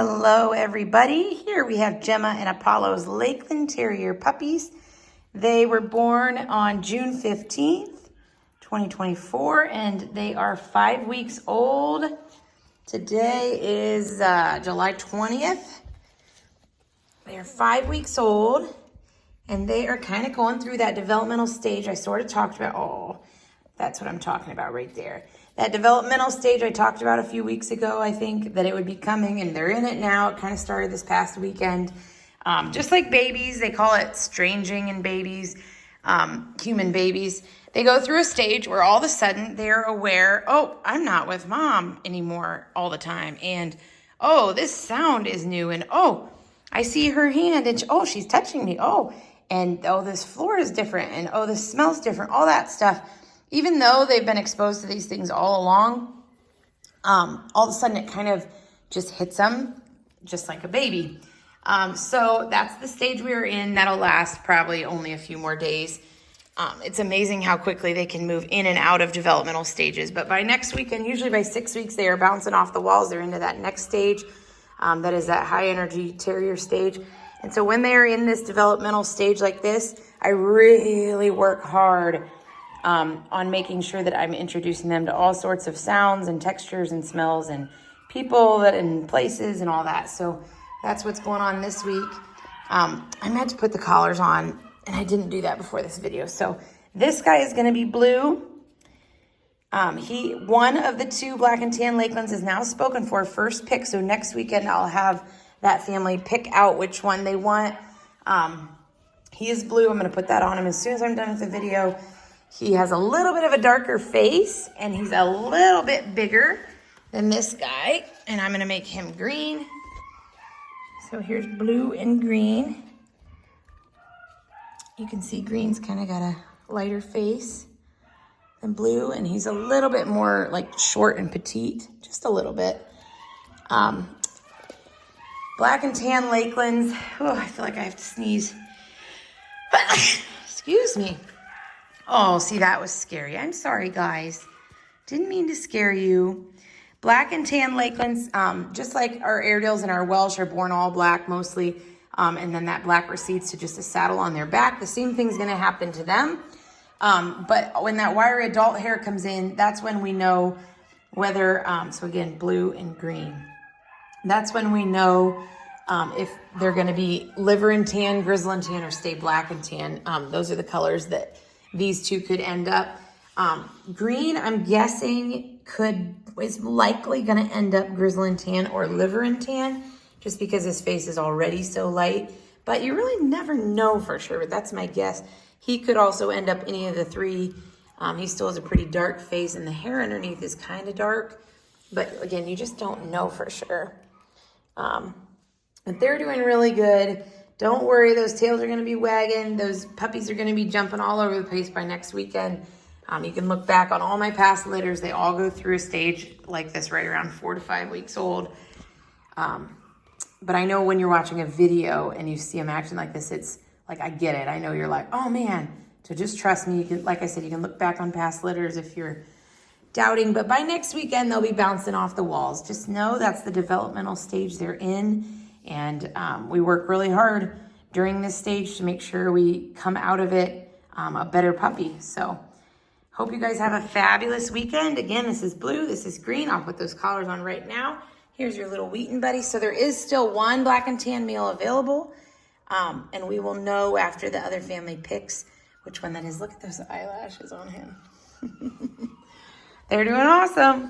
Hello everybody, here we have Gemma and Apollo's Lakeland Terrier puppies. They were born on June 15th, 2024, and they are 5 weeks old. Today is July 20th. They are 5 weeks old, and they are kind of going through that developmental stage I sort of talked about. Oh, that's what I'm talking about right there. That developmental stage I talked about a few weeks ago, I think, that it would be coming, and they're in it now. It kind of started this past weekend. Just like babies, they call it stranging in babies, human babies. They go through a stage where all of a sudden they're aware, oh, I'm not with mom anymore all the time. And, oh, this sound is new. And, oh, I see her hand, and oh, she's touching me. Oh, and, oh, this floor is different. And, oh, this smells different. All that stuff. Even though they've been exposed to these things all along, all of a sudden it kind of just hits them just like a baby. So that's the stage we are in. That'll last probably only a few more days. It's amazing how quickly they can move in and out of developmental stages. But by next weekend, usually by 6 weeks, they are bouncing off the walls. They're into that next stage. That is that high energy terrier stage. And so when they are in this developmental stage like this, I really work hard on making sure that I'm introducing them to all sorts of sounds and textures and smells and people and places and all that. So that's what's going on this week. I meant to put the collars on, and I didn't do that before this video. So this guy is going to be Blue. One of the two black and tan Lakelands is now spoken for, first pick. So next weekend I'll have that family pick out which one they want. He is Blue. I'm going to put that on him as soon as I'm done with the video. He has a little bit of a darker face, and he's a little bit bigger than this guy. And I'm going to make him green. So here's Blue and green. You can see green's kind of got a lighter face than Blue, and he's a little bit more like short and petite, just a little bit. Black and tan Lakelands. Oh, I feel like I have to sneeze. Excuse me. Oh, see, that was scary. I'm sorry, guys. Didn't mean to scare you. Black and tan Lakelands, just like our Airedales and our Welsh, are born all black mostly, and then that black recedes to just a saddle on their back. The same thing's going to happen to them. But when that wiry adult hair comes in, that's when we know whether, so again, Blue and green. That's when we know if they're going to be liver and tan, grizzle and tan, or stay black and tan. Those are the colors that these two could end up. Green, I'm guessing, is likely going to end up grizzle and tan or liver and tan, just because his face is already so light. But you really never know for sure, but that's my guess. He could also end up any of the three. He still has a pretty dark face, and the hair underneath is kind of dark. But again, you just don't know for sure. But they're doing really good. Don't worry, those tails are going to be wagging. Those puppies are going to be jumping all over the place by next weekend. You can look back on all my past litters. They all go through a stage like this right around 4 to 5 weeks old. But I know when you're watching a video and you see them acting like this, it's like, I get it. I know you're like, oh man. So just trust me. You can, like I said, you can look back on past litters if you're doubting. But by next weekend, they'll be bouncing off the walls. Just know that's the developmental stage they're in. And we work really hard during this stage to make sure we come out of it a better puppy. So hope you guys have a fabulous weekend. Again, this is Blue, this is green. I'll put those collars on right now. Here's your little Wheaton buddy. So there is still one black and tan male available. And we will know after the other family picks which one that is. Look at those eyelashes on him. They're doing awesome.